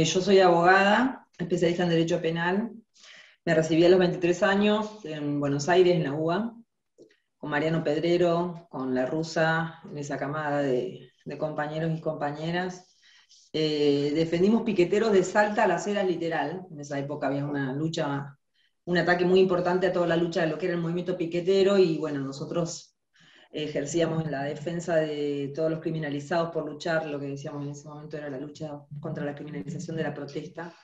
Yo soy abogada, especialista en Derecho Penal. Me recibí a los 23 años en Buenos Aires, en la UBA, con Mariano Pedrero, con La Rusa, en esa camada de compañeros y compañeras. Defendimos piqueteros de Salta a Las Heras, literal. En esa época había una lucha, un ataque muy importante a toda la lucha de lo que era el movimiento piquetero, y bueno, nosotros ejercíamos la defensa de todos los criminalizados por luchar. Lo que decíamos en ese momento era la lucha contra la criminalización de la protesta.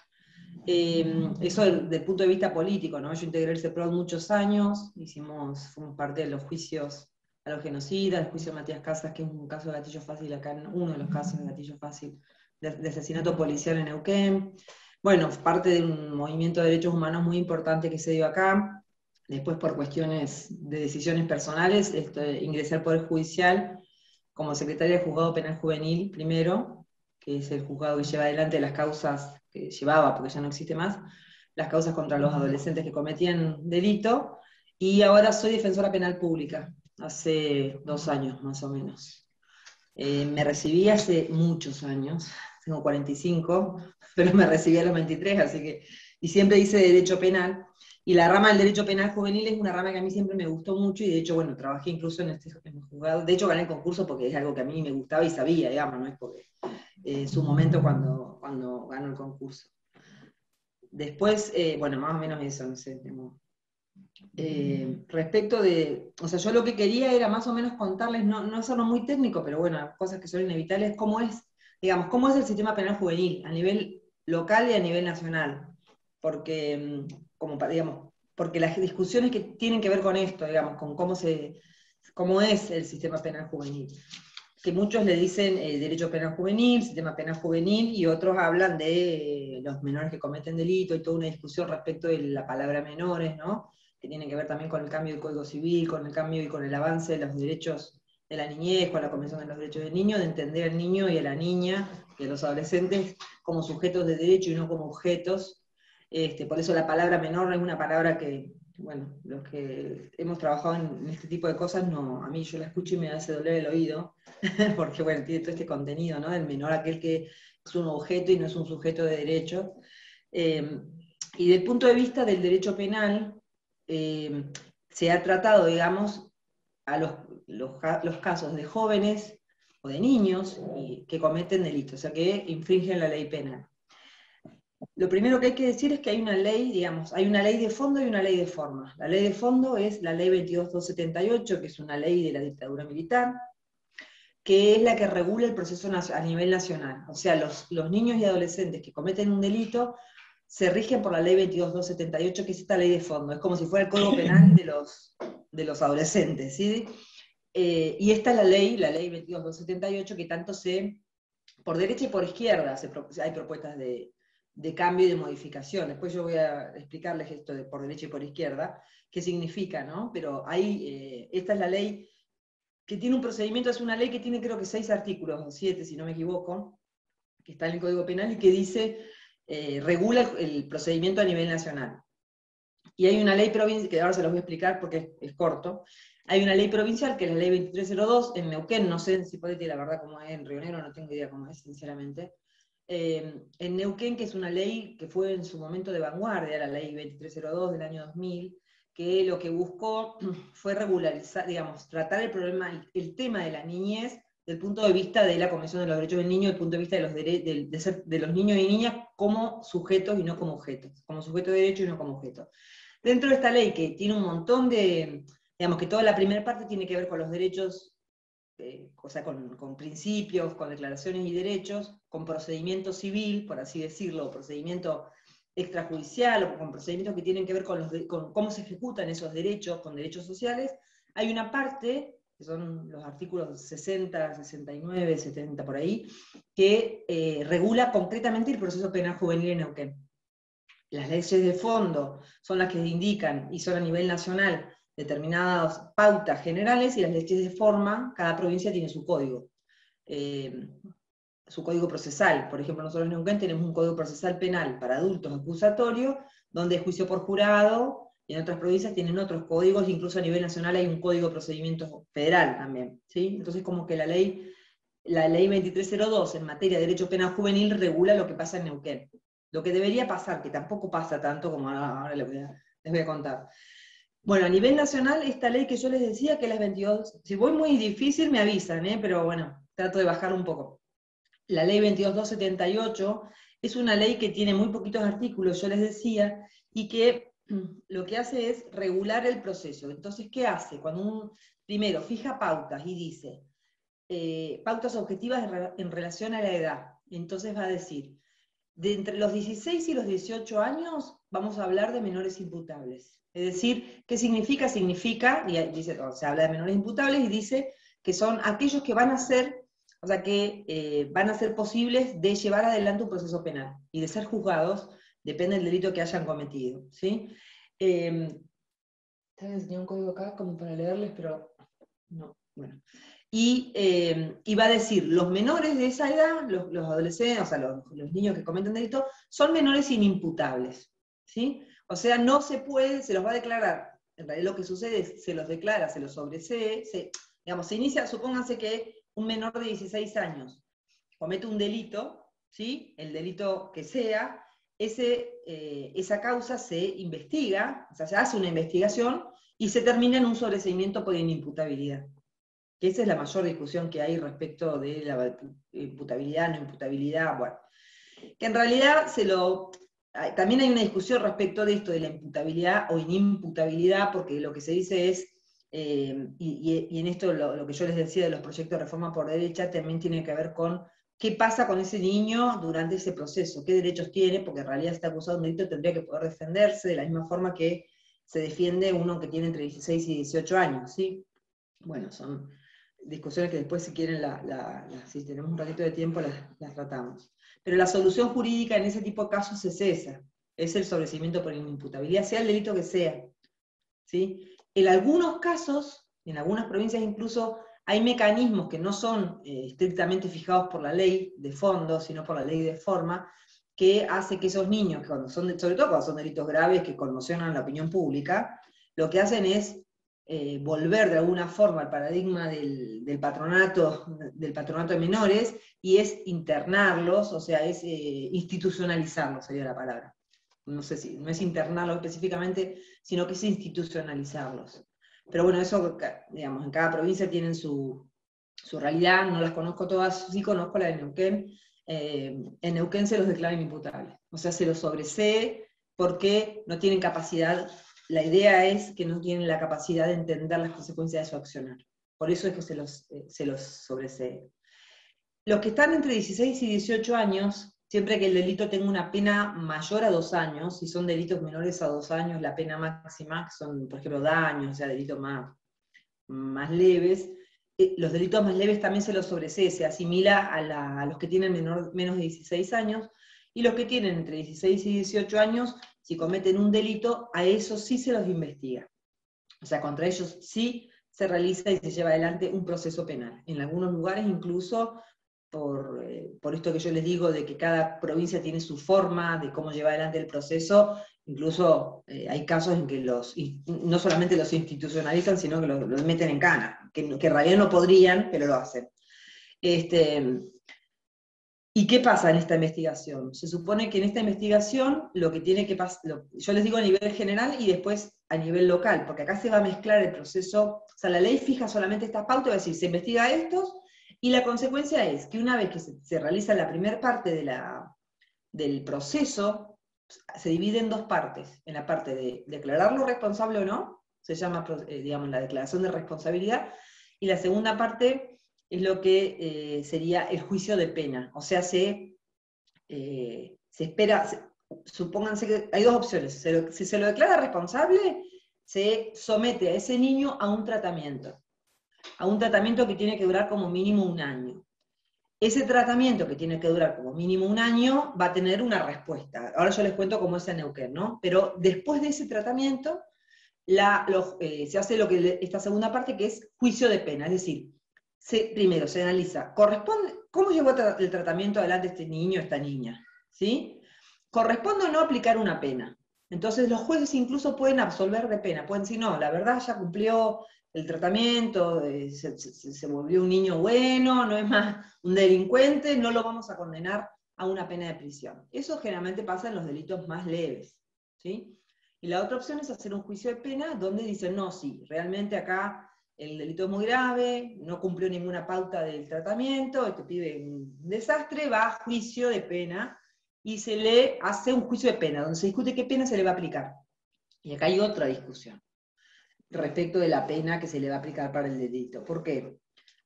Eso del punto de vista político, ¿no? Yo integré el CEPROD muchos años, fuimos parte de los juicios a los genocidas, el juicio de Matías Casas, que es un caso de gatillo fácil acá, uno de los casos de gatillo fácil de asesinato policial en Neuquén. Bueno, parte de un movimiento de derechos humanos muy importante que se dio acá. Después, por cuestiones de decisiones personales, ingresé al Poder Judicial como secretaria del Juzgado Penal Juvenil primero, que es el juzgado que lleva adelante las causas, que llevaba, porque ya no existe más, las causas contra los adolescentes que cometían delito, y ahora soy defensora penal pública, hace 2 años más o menos. Me recibí hace muchos años, tengo 45, pero me recibí a los 23, así que, y siempre hice derecho penal, y la rama del derecho penal juvenil es una rama que a mí siempre me gustó mucho, y de hecho, bueno, trabajé incluso en el juzgado. De hecho gané el concurso porque es algo que a mí me gustaba y sabía, digamos, no es porque en su momento cuando ganó el concurso. Después, bueno, más o menos eso, no sé, respecto de, o sea, yo lo que quería era más o menos contarles, no hacerlo muy técnico, pero bueno, cosas que son inevitables, cómo es, digamos, cómo es el sistema penal juvenil a nivel local y a nivel nacional. Porque, digamos, porque las discusiones que tienen que ver con esto, digamos, con cómo es el sistema penal juvenil, que muchos le dicen derecho penal juvenil, sistema penal juvenil, y otros hablan de los menores que cometen delito, y toda una discusión respecto de la palabra menores, ¿no? Que tiene que ver también con el cambio del Código Civil, con el cambio y con el avance de los derechos de la niñez, con la Convención de los Derechos del Niño, de entender al niño y a la niña y a los adolescentes como sujetos de derecho y no como objetos. Por eso la palabra menor es una palabra que, bueno, los que hemos trabajado en este tipo de cosas, no, a mí yo la escucho y me hace doler el oído, porque bueno, tiene todo este contenido, ¿no? Del menor, aquel que es un objeto y no es un sujeto de derecho. Eh, y del punto de vista del derecho penal, eh, se ha tratado, digamos, a los casos de jóvenes o de niños que cometen delitos, o sea, que infringen la ley penal. Lo primero que hay que decir es que hay una ley, digamos, hay una ley de fondo y una ley de forma. La ley de fondo es la ley 22.278, que es una ley de la dictadura militar, que es la que regula el proceso a nivel nacional. O sea, los niños y adolescentes que cometen un delito se rigen por la ley 22.278, que es esta ley de fondo. Es como si fuera el código penal de los adolescentes, ¿sí? Y esta es la ley 22.278, que tanto por derecha y por izquierda hay propuestas de cambio y de modificación. Después yo voy a explicarles esto de por derecha y por izquierda, qué significa, ¿no? Pero esta es la ley que tiene un procedimiento, es una ley que tiene creo que 6 artículos, o 7 si no me equivoco, que está en el Código Penal y que dice, regula el procedimiento a nivel nacional. Y hay una ley provincial, que ahora se los voy a explicar porque es corto. Hay una ley provincial, que es la ley 2302, en Neuquén, no sé en Cipolletti la verdad cómo es, en Río Negro no tengo idea cómo es, sinceramente. En Neuquén, que es una ley que fue en su momento de vanguardia, la ley 2302 del año 2000, que lo que buscó fue regularizar, digamos, tratar el problema, el tema de la niñez, del punto de vista de la Convención de los Derechos del Niño, del punto de vista de los niños y niñas como sujetos y no como objetos, como sujeto de derecho y no como objeto. Dentro de esta ley, que tiene un montón digamos que toda la primera parte tiene que ver con los derechos, o sea, con principios, con declaraciones y derechos, con procedimiento civil, por así decirlo, o procedimiento extrajudicial, o con procedimientos que tienen que ver con cómo se ejecutan esos derechos, con derechos sociales. Hay una parte, que son los artículos 60, 69, 70 por ahí, que regula concretamente el proceso penal juvenil en Neuquén. Las leyes de fondo son las que indican, y son a nivel nacional, determinadas pautas generales, y las leyes de forma, cada provincia tiene eh, su código procesal. Por ejemplo, nosotros en Neuquén tenemos un código procesal penal para adultos acusatorio, donde es juicio por jurado, y en otras provincias tienen otros códigos, incluso a nivel nacional hay un código de procedimiento federal también, ¿sí? Entonces como que la ley la ley 2302 en materia de derecho penal juvenil regula lo que pasa en Neuquén. Lo que debería pasar, que tampoco pasa tanto como ahora les voy a contar. Bueno, a nivel nacional, esta ley que yo les decía, que es la 22, si voy muy difícil me avisan, pero bueno, trato de bajar un poco. La ley 22278 es una ley que tiene muy poquitos artículos, yo les decía, y que lo que hace es regular el proceso. Entonces, ¿qué hace? Cuando primero fija pautas y dice, pautas objetivas en relación a la edad. Entonces va a decir, de entre los 16 y los 18 años vamos a hablar de menores imputables. Es decir, ¿qué significa? Significa, y dice, se habla de menores imputables y dice que son aquellos que van a ser, o sea, que van a ser posibles de llevar adelante un proceso penal y de ser juzgados, depende del delito que hayan cometido. ¿Sí? Tenía un código acá como para leerles, pero no, bueno. Y va a decir, los menores de esa edad, los adolescentes, o sea, los niños que cometen delito, son menores inimputables, ¿sí? O sea, no se puede, se los va a declarar, en realidad lo que sucede es, se los declara, se los sobresee, digamos, se inicia, supónganse que un menor de 16 años comete un delito, ¿sí? El delito que sea, esa causa se investiga, o sea, se hace una investigación y se termina en un sobreseimiento por inimputabilidad. Que esa es la mayor discusión que hay respecto de la imputabilidad, no imputabilidad, bueno. Que en realidad también hay una discusión respecto de esto de la imputabilidad o inimputabilidad, porque lo que se dice es, y en esto lo que yo les decía de los proyectos de reforma por derecha, también tiene que ver con qué pasa con ese niño durante ese proceso, qué derechos tiene, porque en realidad si está acusado de un delito tendría que poder defenderse de la misma forma que se defiende uno que tiene entre 16 y 18 años, ¿sí? Bueno, son discusiones que después, si quieren, si tenemos un ratito de tiempo, las tratamos. Pero la solución jurídica en ese tipo de casos es esa, es el sobreseimiento por inimputabilidad, sea el delito que sea. ¿Sí? En algunos casos, en algunas provincias incluso, hay mecanismos que no son estrictamente fijados por la ley de fondo, sino por la ley de forma, que hace que esos niños, sobre todo cuando son delitos graves que conmocionan la opinión pública, lo que hacen es volver de alguna forma al paradigma del patronato de menores, y es internarlos, o sea, es institucionalizarlos, sería la palabra. No sé si, no es internarlos específicamente, sino que es institucionalizarlos. Pero bueno, eso, digamos, en cada provincia tienen su realidad, no las conozco todas, sí conozco la de Neuquén. En Neuquén se los declaran imputables, o sea, se los sobresee porque no tienen capacidad. La idea es que no tienen la capacidad de entender las consecuencias de su accionar. Por eso es que se los sobresee. Los que están entre 16 y 18 años, siempre que el delito tenga una pena mayor a 2 años, si son delitos menores a 2 años, la pena máxima, que son, por ejemplo, daños, o sea, delitos más leves, los delitos más leves también se los sobresee, se asimila a los que tienen menos de 16 años, y los que tienen entre 16 y 18 años, si cometen un delito, a esos sí se los investiga. O sea, contra ellos sí se realiza y se lleva adelante un proceso penal. En algunos lugares incluso, por esto que yo les digo, de que cada provincia tiene su forma de cómo llevar adelante el proceso, incluso hay casos en que no solamente los institucionalizan, sino que los meten en cana, que en realidad no podrían, pero lo hacen. ¿Y qué pasa en esta investigación? Se supone que en esta investigación lo que tiene que pasar, yo les digo a nivel general y después a nivel local, porque acá se va a mezclar el proceso, o sea, la ley fija solamente estas pautas, es decir, se investiga estos, y la consecuencia es que una vez que se realiza la primera parte del proceso, se divide en dos partes. En la parte de declararlo responsable o no, se llama, digamos, la declaración de responsabilidad, y la segunda parte es lo que sería el juicio de pena. O sea, se espera, supónganse que hay dos opciones. Si se lo declara responsable, se somete a ese niño a un tratamiento que tiene que durar como mínimo 1 año. Ese tratamiento que tiene que durar como mínimo 1 año va a tener una respuesta. Ahora yo les cuento cómo es en Neuquén, ¿no? Pero después de ese tratamiento, se hace esta segunda parte, que es juicio de pena, es decir, primero se analiza, ¿cómo llevó el tratamiento adelante este niño o esta niña? ¿Sí? ¿Corresponde o no aplicar una pena? Entonces los jueces incluso pueden absolver de pena, pueden decir, no, la verdad ya cumplió, el tratamiento, se volvió un niño bueno, no es más un delincuente, no lo vamos a condenar a una pena de prisión. Eso generalmente pasa en los delitos más leves, ¿sí? Y la otra opción es hacer un juicio de pena donde dicen, no, sí, realmente acá el delito es muy grave, no cumplió ninguna pauta del tratamiento, este pibe es un desastre, va a juicio de pena y se le hace un juicio de pena, donde se discute qué pena se le va a aplicar. Y acá hay otra discusión respecto de la pena que se le va a aplicar para el delito. ¿Por qué?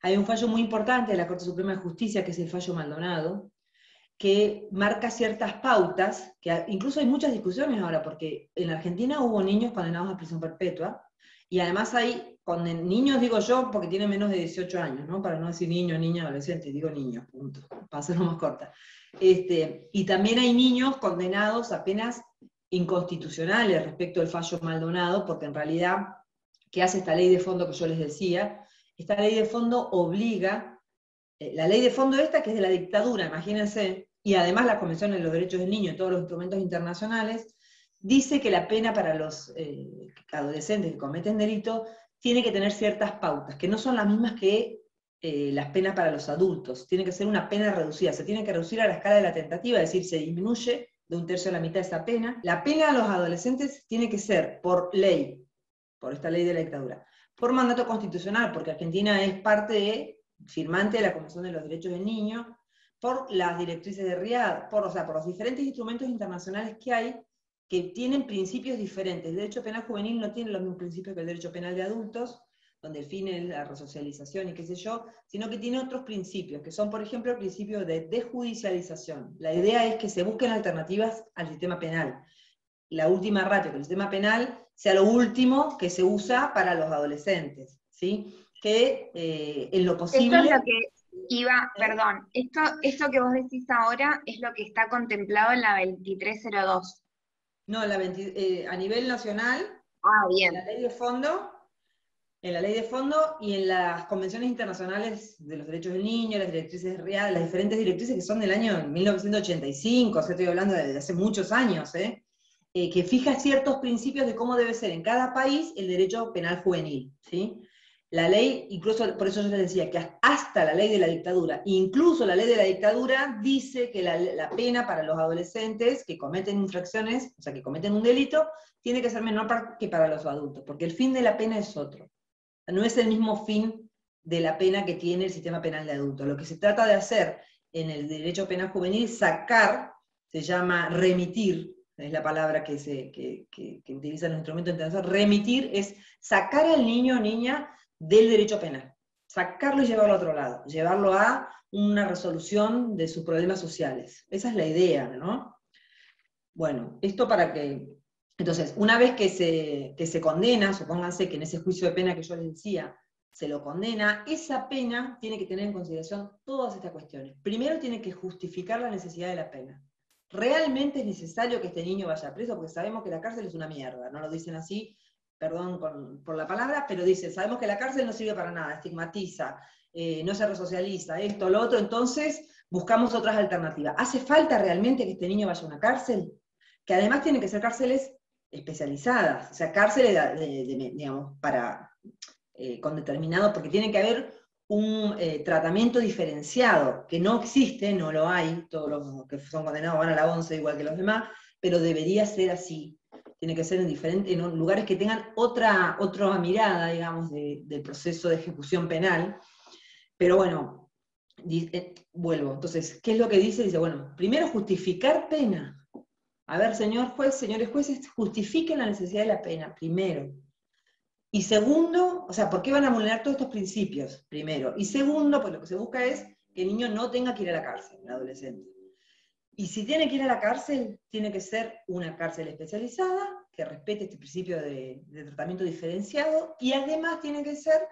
Hay un fallo muy importante de la Corte Suprema de Justicia, que es el fallo Maldonado, que marca ciertas pautas, que incluso hay muchas discusiones ahora, porque en Argentina hubo niños condenados a prisión perpetua, y además hay niños, digo yo, porque tienen menos de 18 años, ¿no? Para no decir niño, niña, adolescente, digo niños, punto, para hacerlo más corta. Y también hay niños condenados a penas inconstitucionales respecto del fallo Maldonado, porque en realidad, ¿qué hace esta ley de fondo que yo les decía? Esta ley de fondo obliga, la ley de fondo esta que es de la dictadura, imagínense, y además la Convención de los Derechos del Niño y todos los instrumentos internacionales, dice que la pena para los adolescentes que cometen delito tiene que tener ciertas pautas, que no son las mismas que las penas para los adultos. Tiene que ser una pena reducida, se tiene que reducir a la escala de la tentativa, es decir, se disminuye de un tercio a la mitad esa pena. La pena a los adolescentes tiene que ser por ley, por esta ley de la dictadura, por mandato constitucional, porque Argentina es firmante de la Convención de los Derechos del Niño, por las directrices de Riad, por los diferentes instrumentos internacionales que hay, que tienen principios diferentes. El derecho penal juvenil no tiene los mismos principios que el derecho penal de adultos, donde el fin es la resocialización y qué sé yo, sino que tiene otros principios, que son, por ejemplo, el principio de desjudicialización. La idea es que se busquen alternativas al sistema penal. La última ratio, que el sistema penal sea lo último que se usa para los adolescentes, ¿sí? Que en lo Esto es posible... lo que iba, perdón, esto que vos decís ahora es lo que está contemplado en la 2302. No, a nivel nacional, Ah, en la bien. ley de fondo, en la ley de fondo y en las convenciones internacionales de los derechos del niño, las directrices reales, las diferentes directrices que son del año 1985, o sea, estoy hablando de hace muchos años, que fija ciertos principios de cómo debe ser en cada país el derecho penal juvenil, ¿sí? La ley, incluso por eso yo les decía que hasta la ley de la dictadura, incluso la ley de la dictadura dice que la pena para los adolescentes que cometen infracciones, o sea, que cometen un delito, tiene que ser menor que para los adultos, porque el fin de la pena es otro. No es el mismo fin de la pena que tiene el sistema penal de adultos. Lo que se trata de hacer en el derecho penal juvenil es sacar, se llama remitir, es la palabra que utilizan los instrumentos internacionales, remitir es sacar al niño o niña del derecho penal, sacarlo y llevarlo a otro lado, llevarlo a una resolución de sus problemas sociales. Esa es la idea, ¿no? Bueno, esto para que... Entonces, una vez que se condena, supónganse que en ese juicio de pena que yo les decía, se lo condena, esa pena tiene que tener en consideración todas estas cuestiones. Primero tiene que justificar la necesidad de la pena. ¿Realmente es necesario que este niño vaya preso? Porque sabemos que la cárcel es una mierda, no lo dicen así, perdón por la palabra, pero dicen, sabemos que la cárcel no sirve para nada, estigmatiza, no se resocializa, esto, lo otro, entonces buscamos otras alternativas. ¿Hace falta realmente que este niño vaya a una cárcel? Que además tienen que ser cárceles especializadas, o sea, cárceles, digamos, con determinado, porque tiene que haber un tratamiento diferenciado, que no existe, no lo hay, todos los que son condenados van a la 11 igual que los demás, pero debería ser así. Tiene que ser en lugares que tengan otra mirada, digamos, del proceso de ejecución penal. Pero bueno, vuelvo. Entonces, ¿qué es lo que dice? Dice, bueno, primero justificar pena. A ver, señor juez, señores jueces, justifiquen la necesidad de la pena, primero. Y segundo, o sea, ¿por qué van a vulnerar todos estos principios? Primero. Y segundo, pues lo que se busca es que el niño no tenga que ir a la cárcel, el adolescente. Y si tiene que ir a la cárcel, tiene que ser una cárcel especializada, que respete este principio de tratamiento diferenciado, y además tiene que ser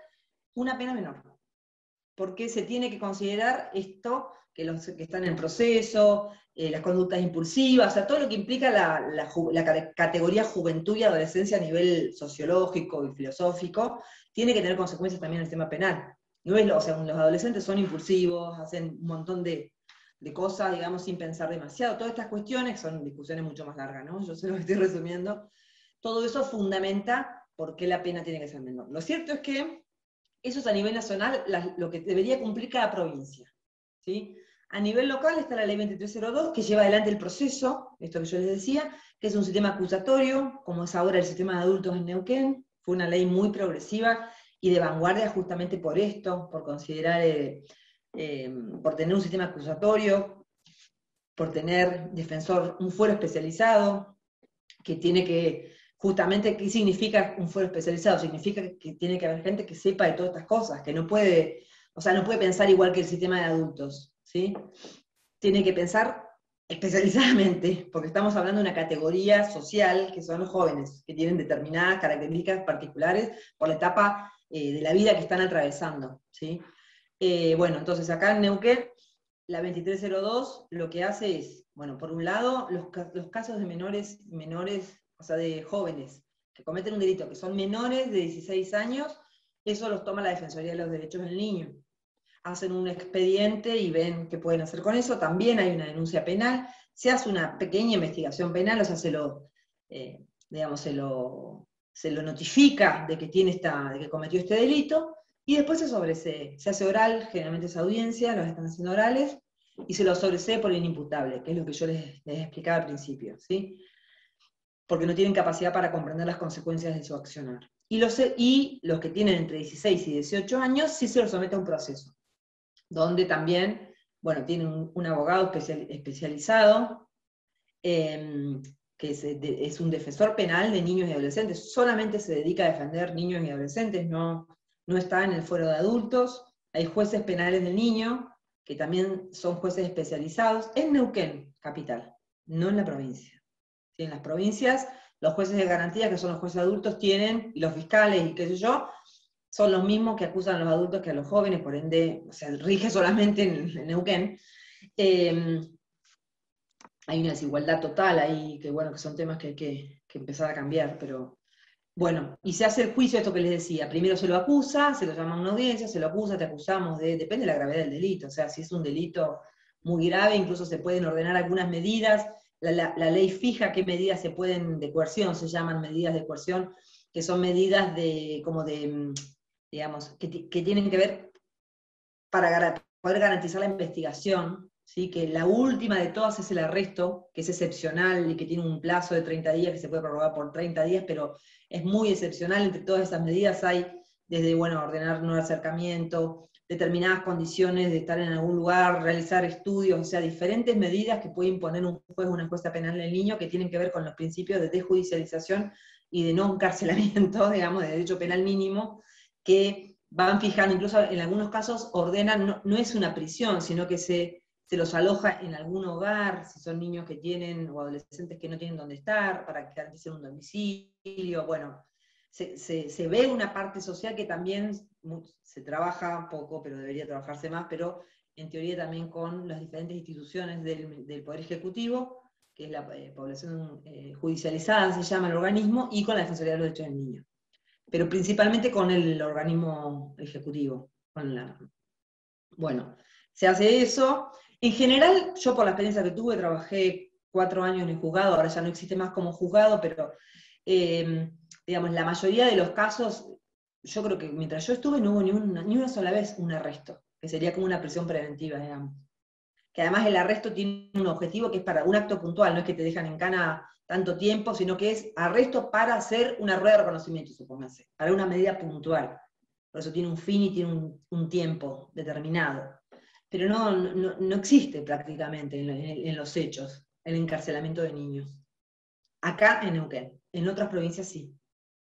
una pena menor. Porque se tiene que considerar esto, que los que están en proceso, las conductas impulsivas, o sea, todo lo que implica la categoría juventud y adolescencia a nivel sociológico y filosófico, tiene que tener consecuencias también en el sistema penal. No es o sea, los adolescentes son impulsivos, hacen un montón de cosas, digamos, sin pensar demasiado. Todas estas cuestiones son discusiones mucho más largas, ¿no? Yo sé lo que estoy resumiendo. Todo eso fundamenta por qué la pena tiene que ser menor. Lo cierto es que eso es a nivel nacional lo que debería cumplir cada provincia, ¿sí? A nivel local está la ley 2302, que lleva adelante el proceso, esto que yo les decía, que es un sistema acusatorio, como es ahora el sistema de adultos en Neuquén. Fue una ley muy progresiva y de vanguardia justamente por esto, por considerar, por tener un sistema acusatorio, por tener un fuero especializado, que tiene que, justamente, ¿qué significa un fuero especializado? Significa que tiene que haber gente que sepa de todas estas cosas, que no puede, o sea, no puede pensar igual que el sistema de adultos, ¿sí? Tiene que pensar especializadamente, porque estamos hablando de una categoría social que son los jóvenes, que tienen determinadas características particulares por la etapa de la vida que están atravesando, ¿sí? Bueno, entonces acá en Neuquén, la 2302 lo que hace es, bueno, por un lado, los casos de menores, o sea, de jóvenes que cometen un delito, que son menores de 16 años, eso los toma la Defensoría de los Derechos del Niño. Hacen un expediente y ven qué pueden hacer con eso. También hay una denuncia penal, se hace una pequeña investigación penal, o sea, digamos, se lo notifica de que de que cometió este delito, y después se hace oral, generalmente es audiencia, los están haciendo orales, y se lo sobresee por inimputable, que es lo que yo les explicaba al principio, ¿sí? Porque no tienen capacidad para comprender las consecuencias de su accionar. Y los que tienen entre 16 y 18 años sí se los somete a un proceso, donde también, bueno, tienen un abogado especializado, que es un defensor penal de niños y adolescentes, solamente se dedica a defender niños y adolescentes, no está en el fuero de adultos. Hay jueces penales del niño, que también son jueces especializados, en Neuquén, capital, no en la provincia. ¿Sí? En las provincias, los jueces de garantía, que son los jueces adultos, tienen, y los fiscales, y qué sé yo, son los mismos que acusan a los adultos que a los jóvenes, por ende, o sea, rige solamente en Neuquén. Hay una desigualdad total ahí, que bueno, que son temas que hay que empezar a cambiar, pero bueno, y se hace el juicio, esto que les decía, primero se lo acusa, se lo llama a una audiencia, se lo acusa, te acusamos depende de la gravedad del delito, o sea, si es un delito muy grave, incluso se pueden ordenar algunas medidas, la ley fija qué medidas se pueden, de coerción, se llaman medidas de coerción, que son medidas digamos, que tienen que ver para poder garantizar la investigación, ¿sí? Que la última de todas es el arresto, que es excepcional y que tiene un plazo de 30 días, que se puede prorrogar por 30 días, pero es muy excepcional. Entre todas esas medidas hay desde, bueno, ordenar no acercamiento, determinadas condiciones de estar en algún lugar, realizar estudios, o sea, diferentes medidas que puede imponer un juez o una jueza penal del niño que tienen que ver con los principios de desjudicialización y de no encarcelamiento, digamos, de derecho penal mínimo, que van fijando, incluso en algunos casos ordenan, no es una prisión, sino que se los aloja en algún hogar, si son niños que tienen, o adolescentes que no tienen dónde estar, para que garanticen un domicilio. Bueno, se ve una parte social que también se trabaja poco, pero debería trabajarse más, pero en teoría también con las diferentes instituciones del Poder Ejecutivo, que es la población judicializada, se llama el organismo, y con la Defensoría de los Derechos del Niño. Pero principalmente con el organismo ejecutivo. Bueno, se hace eso. En general, yo por la experiencia que tuve, trabajé 4 años en el juzgado, ahora ya no existe más como juzgado, pero digamos, la mayoría de los casos, yo creo que mientras yo estuve no hubo ni una sola vez un arresto, que sería como una prisión preventiva, digamos. Que además el arresto tiene un objetivo que es para un acto puntual, no es que te dejan en cana tanto tiempo, sino que es arresto para hacer una rueda de reconocimiento, supóngase, para una medida puntual. Por eso tiene un fin y tiene un tiempo determinado. Pero no existe prácticamente en los hechos el encarcelamiento de niños. Acá en Neuquén, en otras provincias sí,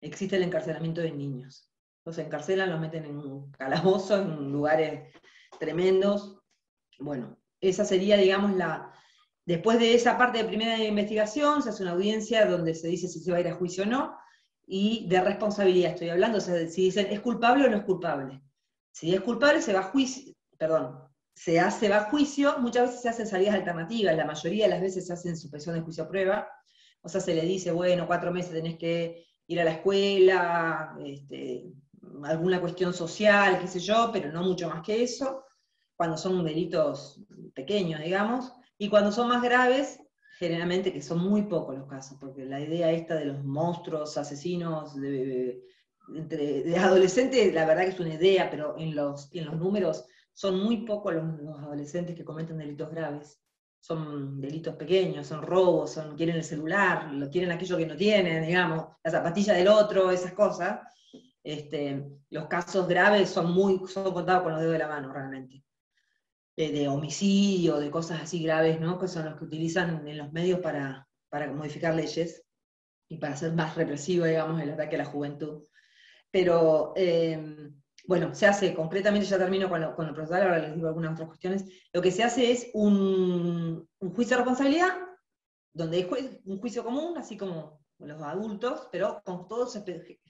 existe el encarcelamiento de niños. Los encarcelan, los meten en un calabozo, en lugares tremendos. Bueno, esa sería, digamos, después de esa parte de primera investigación, se hace una audiencia donde se dice si se va a ir a juicio o no, y de responsabilidad estoy hablando, o sea, si dicen es culpable o no es culpable. Si es culpable, se va a juicio, va a juicio, muchas veces se hacen salidas alternativas, la mayoría de las veces se hacen suspensión de juicio a prueba, o sea, se le dice, bueno, 4 meses tenés que ir a la escuela, alguna cuestión social, qué sé yo, pero no mucho más que eso, cuando son delitos pequeños, digamos, y cuando son más graves, generalmente, que son muy pocos los casos, porque la idea esta de los monstruos, asesinos, de adolescentes, la verdad que es una idea, pero en los números son muy pocos los adolescentes que cometen delitos graves. Son delitos pequeños, son robos, quieren el celular, quieren aquello que no tienen, digamos, la zapatilla del otro, esas cosas. Los casos graves son contados con los dedos de la mano, realmente. De homicidio, de cosas así graves, ¿no? Que son los que utilizan en los medios para modificar leyes y para hacer más represivo, digamos, el ataque a la juventud. Pero, bueno, se hace, concretamente, ya termino con el procesal, ahora les digo algunas otras cuestiones, lo que se hace es un juicio de responsabilidad, donde hay un juicio común, así como los adultos, pero con todos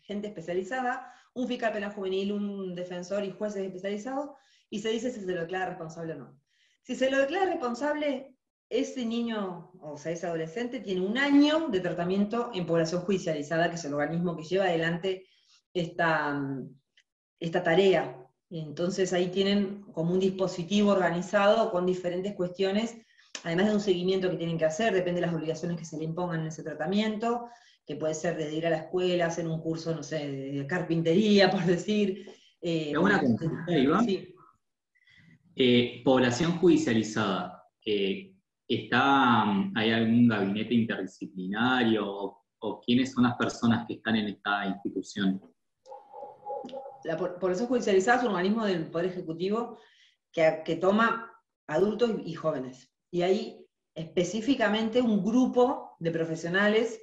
gente especializada, un fiscal penal juvenil, un defensor y jueces especializados, y se dice si se lo declara responsable o no. Si se lo declara responsable, ese niño, o sea, ese adolescente, tiene 1 año de tratamiento en población judicializada, que es el organismo que lleva adelante esta tarea. Entonces ahí tienen como un dispositivo organizado con diferentes cuestiones, además de un seguimiento que tienen que hacer, depende de las obligaciones que se le impongan en ese tratamiento, que puede ser desde ir a la escuela, hacer un curso, no sé, de carpintería, por decir. Tengo una consulta, Iván. Sí. Población judicializada. ¿Hay algún gabinete interdisciplinario o quiénes son las personas que están en esta institución? La población judicializada es un organismo del Poder Ejecutivo que toma adultos y jóvenes. Y hay específicamente un grupo de profesionales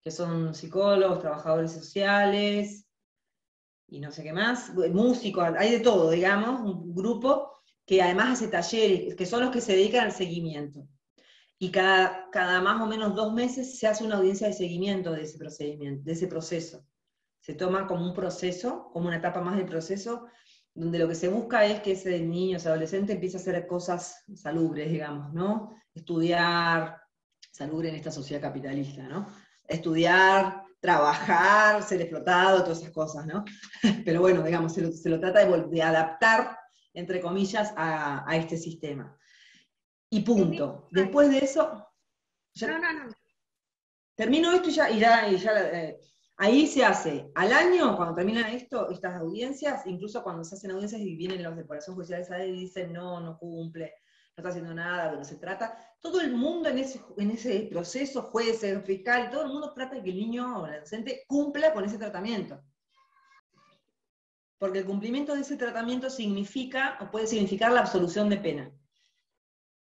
que son psicólogos, trabajadores sociales, y no sé qué más, músicos, hay de todo, digamos, un grupo que además hace talleres, que son los que se dedican al seguimiento. Y cada más o menos 2 meses se hace una audiencia de seguimiento de ese procedimiento, de ese proceso. Se toma como un proceso, como una etapa más del proceso, donde lo que se busca es que ese niño, ese adolescente, empiece a hacer cosas salubres, digamos, ¿no? Estudiar, salubre en esta sociedad capitalista, ¿no? Estudiar, trabajar, ser explotado, todas esas cosas, ¿no? Pero bueno, digamos, se lo trata de adaptar, entre comillas, a este sistema. Y punto. Después de eso... No. Termino esto y ya ahí se hace al año, cuando termina estas audiencias, incluso cuando se hacen audiencias y vienen los de población judicial y dicen no cumple, no está haciendo nada, de lo que se trata, todo el mundo en ese proceso, jueces, fiscal, todo el mundo trata de que el niño o el adolescente cumpla con ese tratamiento. Porque el cumplimiento de ese tratamiento significa, o puede significar, la absolución de pena.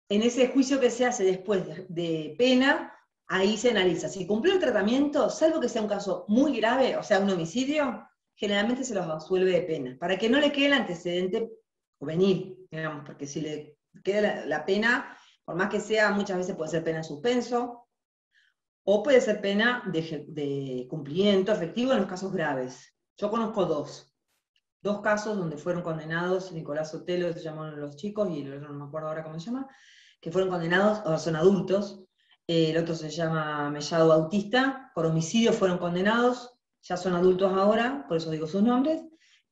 En ese juicio que se hace después de pena, ahí se analiza. Si cumplió el tratamiento, salvo que sea un caso muy grave, o sea, un homicidio, generalmente se los absuelve de pena, para que no le quede el antecedente juvenil, digamos, porque si le queda la pena, por más que sea, muchas veces puede ser pena en suspenso, o puede ser pena de cumplimiento efectivo en los casos graves. Yo conozco 2 casos donde fueron condenados, Nicolás Sotelo, se llamaron los chicos, y el otro no me acuerdo ahora cómo se llama, que fueron condenados, o son adultos, el otro se llama Mellado Bautista, por homicidio fueron condenados, ya son adultos ahora, por eso digo sus nombres,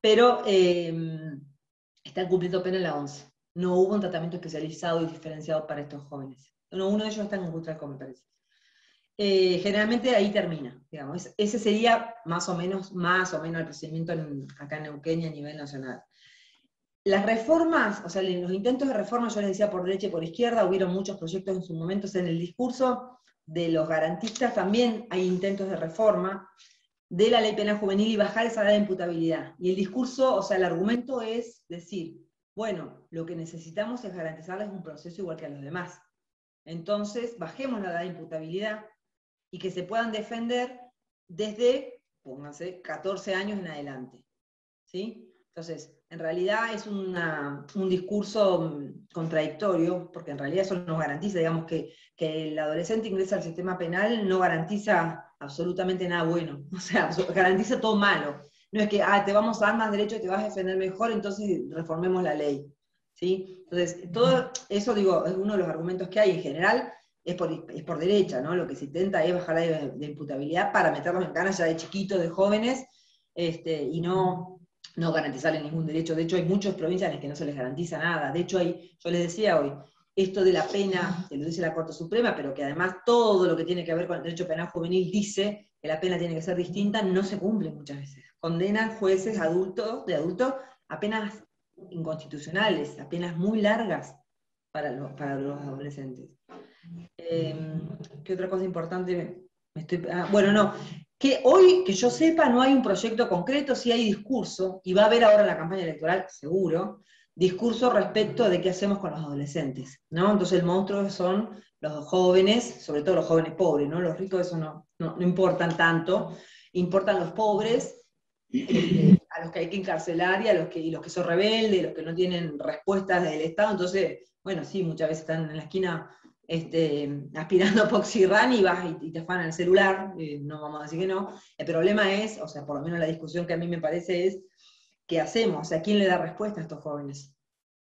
pero están cumpliendo pena en la 11. No hubo un tratamiento especializado y diferenciado para estos jóvenes. Uno de ellos está en Cutralcó, me parece. Generalmente ahí termina, digamos. Ese sería más o menos el procedimiento acá en Neuquén y a nivel nacional. Las reformas, o sea, los intentos de reforma, yo les decía por derecha y por izquierda, hubieron muchos proyectos en sus momentos. En el discurso de los garantistas también hay intentos de reforma de la ley penal juvenil y bajar esa edad de imputabilidad. Y el discurso, o sea, el argumento es decir, bueno, lo que necesitamos es garantizarles un proceso igual que a los demás. Entonces, bajemos la edad de imputabilidad y que se puedan defender desde, pónganse, 14 años en adelante. ¿Sí? Entonces, en realidad es un discurso contradictorio, porque en realidad eso no garantiza, digamos, que el adolescente ingresa al sistema penal no garantiza absolutamente nada bueno, o sea, garantiza todo malo. No es que, te vamos a dar más derechos y te vas a defender mejor, entonces reformemos la ley. ¿Sí? Entonces, todo eso, digo, es uno de los argumentos que hay en general, es por derecha, ¿no? Lo que se intenta es bajar la de imputabilidad para meterlos en canas ya de chiquitos, de jóvenes, y no garantizarles ningún derecho. De hecho, hay muchas provincias en las que no se les garantiza nada. De hecho, yo les decía hoy, esto de la pena, que lo dice la Corte Suprema, pero que además todo lo que tiene que ver con el derecho penal juvenil dice que la pena tiene que ser distinta, no se cumple muchas veces. Condenan jueces de adultos a penas inconstitucionales, a penas muy largas para los adolescentes. ¿Qué otra cosa importante? Bueno, no. Que hoy, que yo sepa, no hay un proyecto concreto, sí hay discurso, y va a haber ahora en la campaña electoral, seguro, discurso respecto de qué hacemos con los adolescentes, ¿no? Entonces el monstruo son los jóvenes, sobre todo los jóvenes pobres, ¿no? Los ricos eso no importan tanto, importan los pobres, a los que hay que encarcelar y los que son rebeldes, los que no tienen respuestas del Estado. Entonces, bueno, sí, muchas veces están en la esquina aspirando Poxirran y vas y te afanan el celular, no vamos a decir que no. El problema es, o sea, por lo menos la discusión que a mí me parece es, ¿qué hacemos? O sea, ¿quién le da respuesta a estos jóvenes?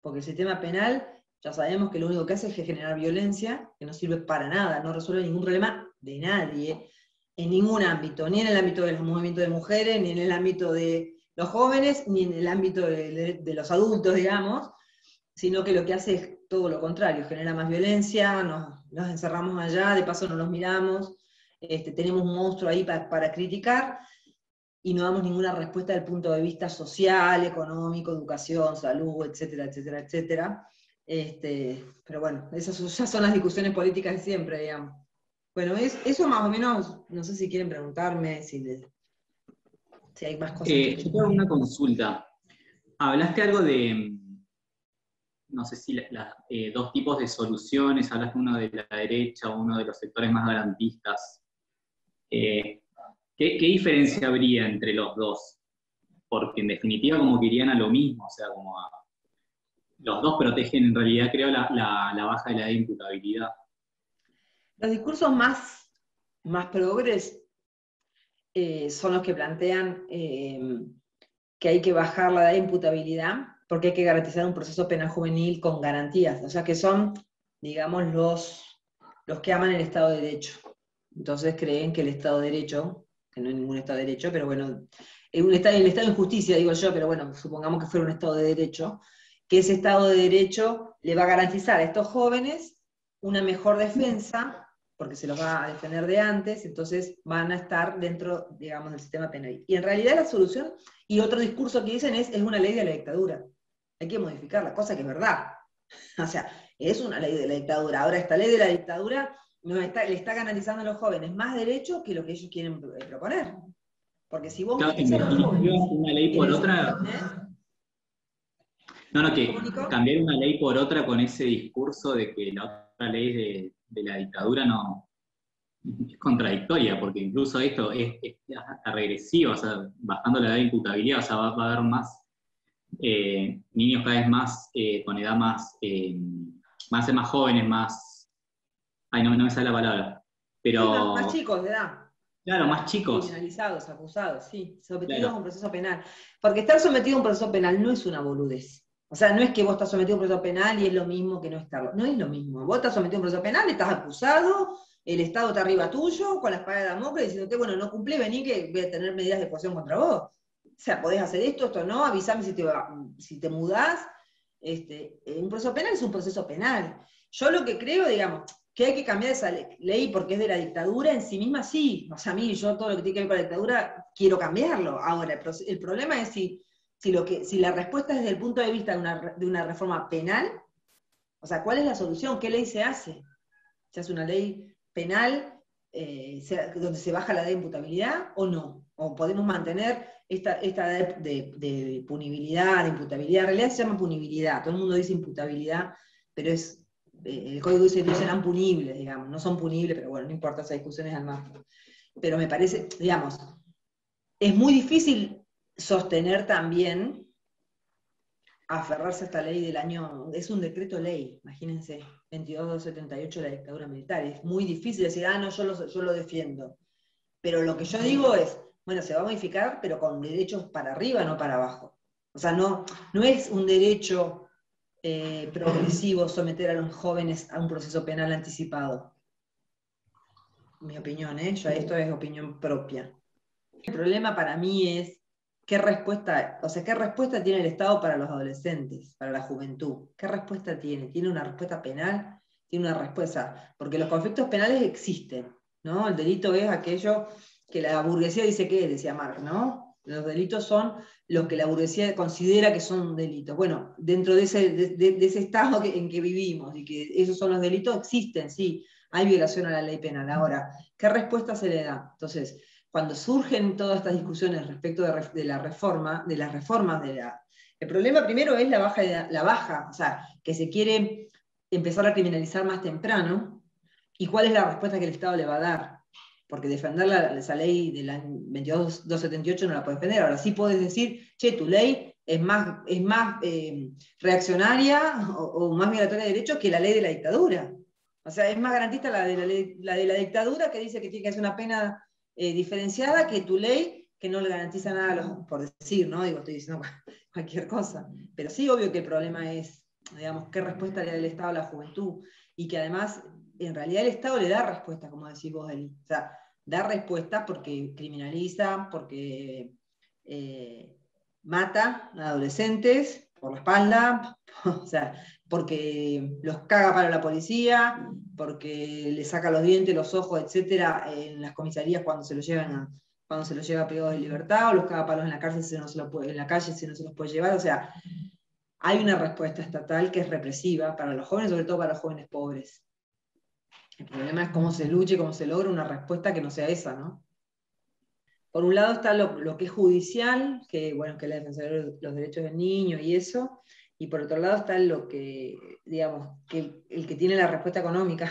Porque el sistema penal, ya sabemos que lo único que hace es generar violencia, que no sirve para nada, no resuelve ningún problema de nadie, en ningún ámbito, ni en el ámbito de los movimientos de mujeres, ni en el ámbito de los jóvenes, ni en el ámbito de los adultos, digamos, sino que lo que hace es todo lo contrario, genera más violencia, nos encerramos allá, de paso no nos miramos, tenemos un monstruo ahí para criticar, y no damos ninguna respuesta desde el punto de vista social, económico, educación, salud, etcétera, etcétera, etcétera. Pero bueno, esas ya son las discusiones políticas de siempre, digamos. Bueno, eso más o menos, no sé si quieren preguntarme, si hay más cosas. Yo tengo una consulta. Hablaste algo de, no sé si dos tipos de soluciones, hablaste uno de la derecha, uno de los sectores más garantistas. ¿Qué diferencia habría entre los dos? Porque en definitiva como que irían a lo mismo, o sea, los dos protegen en realidad, creo, la baja de la imputabilidad. Los discursos más progres son los que plantean que hay que bajar la edad de imputabilidad porque hay que garantizar un proceso penal juvenil con garantías, o sea que son, digamos, los que aman el Estado de Derecho. Entonces creen que el Estado de Derecho, que no hay ningún Estado de Derecho, pero bueno, el Estado de Injusticia, digo yo, pero bueno, supongamos que fuera un Estado de Derecho, que ese Estado de Derecho le va a garantizar a estos jóvenes una mejor defensa, porque se los va a defender de antes, entonces van a estar dentro, digamos, del sistema penal. Y en realidad la solución, y otro discurso que dicen es una ley de la dictadura. Hay que modificar la cosa que es verdad. O sea, es una ley de la dictadura. Ahora, esta ley de la dictadura le está garantizando a los jóvenes más derechos que lo que ellos quieren proponer. Porque si vos Claro, metés a los jóvenes una ley por otra. No, que cambiar una ley por otra con ese discurso de que la otra ley de la dictadura no es contradictoria, porque incluso esto es hasta regresivo, o sea, bajando la edad de imputabilidad, o sea, va a haber más niños cada vez más con edad más jóvenes, más. Ay, no me sale la palabra. Pero. Sí, más chicos de edad. Claro, más chicos. Criminalizados, acusados, sí, sometidos Claro. a un proceso penal. Porque estar sometido a un proceso penal no es una boludez. O sea, no es que vos estás sometido a un proceso penal y es lo mismo que no estarlo. No es lo mismo. Vos estás sometido a un proceso penal, estás acusado, el Estado está arriba tuyo, con la espada de Damocles, diciéndote, bueno, no cumplí, vení que voy a tener medidas de coerción contra vos. O sea, podés hacer esto no, avísame si te mudás. Un proceso penal es un proceso penal. Yo lo que creo, digamos, que hay que cambiar esa ley porque es de la dictadura en sí misma, sí. O sea, a mí, yo todo lo que tiene que ver con la dictadura, quiero cambiarlo. Ahora, el problema es si la respuesta es desde el punto de vista de una reforma penal, o sea, ¿cuál es la solución? ¿Qué ley se hace? ¿Se hace una ley penal donde se baja la edad de imputabilidad o no? ¿O podemos mantener esta edad de punibilidad, de imputabilidad? En realidad se llama punibilidad, todo el mundo dice imputabilidad, pero el código dice que no serán punibles, digamos, no son punibles, pero bueno, no importa, esa discusión es al margen. Pero me parece, digamos, es muy difícil sostener también, aferrarse a esta ley del año, es un decreto ley, imagínense, 22.278 de la dictadura militar, es muy difícil decir, no, yo lo defiendo. Pero lo que yo digo es, bueno, se va a modificar, pero con derechos para arriba, no para abajo. O sea, no es un derecho progresivo someter a los jóvenes a un proceso penal anticipado. Mi opinión, esto es opinión propia. El problema para mí es ¿qué respuesta, o sea, qué respuesta tiene el Estado para los adolescentes, para la juventud? ¿Qué respuesta tiene? ¿Tiene una respuesta penal? ¿Tiene una respuesta? Porque los conflictos penales existen, ¿no? El delito es aquello que la burguesía dice que es, decía Marx, ¿no? Los delitos son los que la burguesía considera que son delitos. Bueno, dentro de ese estado en que vivimos y que esos son los delitos, existen, sí, hay violación a la ley penal. Ahora, ¿qué respuesta se le da? Entonces, cuando surgen todas estas discusiones respecto de las reformas, el problema primero es la baja, o sea, que se quiere empezar a criminalizar más temprano, y cuál es la respuesta que el Estado le va a dar. Porque defender esa ley de la 22.278 no la puede defender. Ahora sí podés decir, che, tu ley es más reaccionaria o más violatoria de derechos que la ley de la dictadura. O sea, es más garantista la de la dictadura, que dice que tiene que hacer una pena diferenciada, que tu ley, que no le garantiza nada, por decir, ¿no? Digo, estoy diciendo cualquier cosa. Pero sí, obvio que el problema es, digamos, qué respuesta le da el Estado a la juventud. Y que además, en realidad el Estado le da respuesta, como decís vos, Eli. O sea, da respuesta porque criminaliza, porque mata a adolescentes por la espalda, o sea, porque los caga para la policía, porque le saca los dientes, los ojos, etcétera, en las comisarías cuando se los llevan cuando se los lleva pegados de libertad, o los caga palos en la cárcel si no se en la calle si no se los puede llevar. O sea, hay una respuesta estatal que es represiva para los jóvenes, sobre todo para los jóvenes pobres. El problema es cómo se luche, cómo se logra una respuesta que no sea esa, ¿no? Por un lado está lo que es judicial, que bueno, que es la defensa de los derechos del niño y eso, y por otro lado está lo que, digamos, que el que tiene la respuesta económica,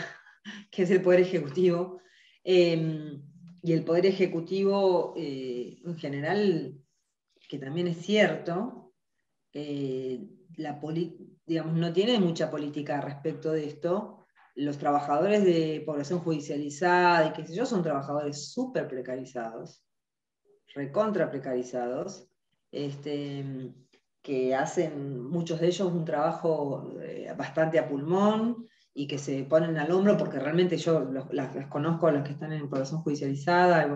que es el Poder Ejecutivo, y el Poder Ejecutivo en general, que también es cierto, digamos, no tiene mucha política respecto de esto. Los trabajadores de población judicializada y qué sé yo son trabajadores súper precarizados, recontra precarizados, que hacen muchos de ellos un trabajo bastante a pulmón y que se ponen al hombro, porque realmente yo las conozco, las que están en población judicializada,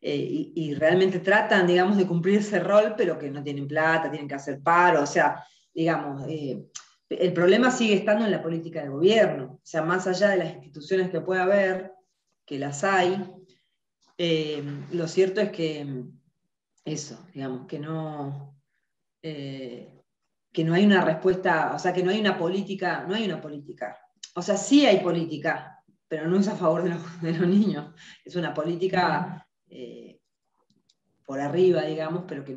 y realmente tratan, digamos, de cumplir ese rol, pero que no tienen plata, tienen que hacer paro, o sea, digamos, el problema sigue estando en la política del gobierno, o sea, más allá de las instituciones que pueda haber, que las hay, lo cierto es que eso, digamos, que no hay una respuesta, o sea, que no hay una política, o sea, sí hay política, pero no es a favor de los niños, es una política por arriba, digamos, pero que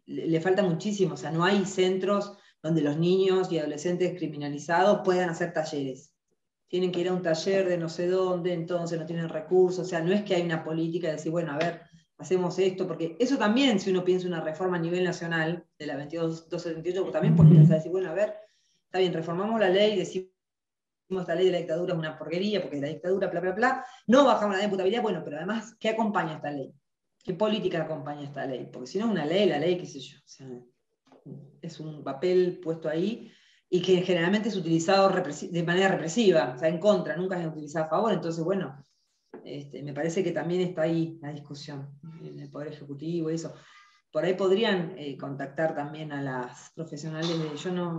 le falta muchísimo, o sea, no hay centros donde los niños y adolescentes criminalizados puedan hacer talleres. Tienen que ir a un taller de no sé dónde, entonces no tienen recursos, o sea, no es que hay una política de decir, bueno, a ver, hacemos esto, porque eso también, si uno piensa una reforma a nivel nacional, de la 22.278, pues también puede pensar, decir, bueno, a ver, está bien, reformamos la ley, decimos esta ley de la dictadura es una porquería, porque la dictadura, bla, bla, bla, no bajamos la ley de imputabilidad, bueno, pero además, ¿qué acompaña esta ley? ¿Qué política acompaña esta ley? Porque si no es una ley, la ley, qué sé yo, o sea, es un papel puesto ahí, y que generalmente es utilizado de manera represiva, o sea, en contra, nunca es utilizado a favor. Entonces, bueno, me parece que también está ahí la discusión en el Poder Ejecutivo y eso. Por ahí podrían contactar también a las profesionales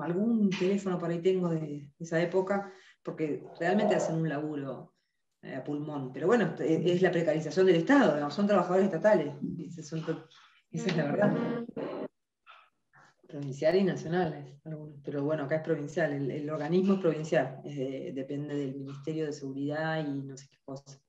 algún teléfono por ahí tengo de esa época, porque realmente hacen un laburo a pulmón. Pero bueno, es la precarización del Estado, digamos, son trabajadores estatales, esa es la verdad. Provinciales y nacionales, algunos. Pero bueno, acá es provincial, el organismo es provincial, depende del Ministerio de Seguridad y no sé qué cosa.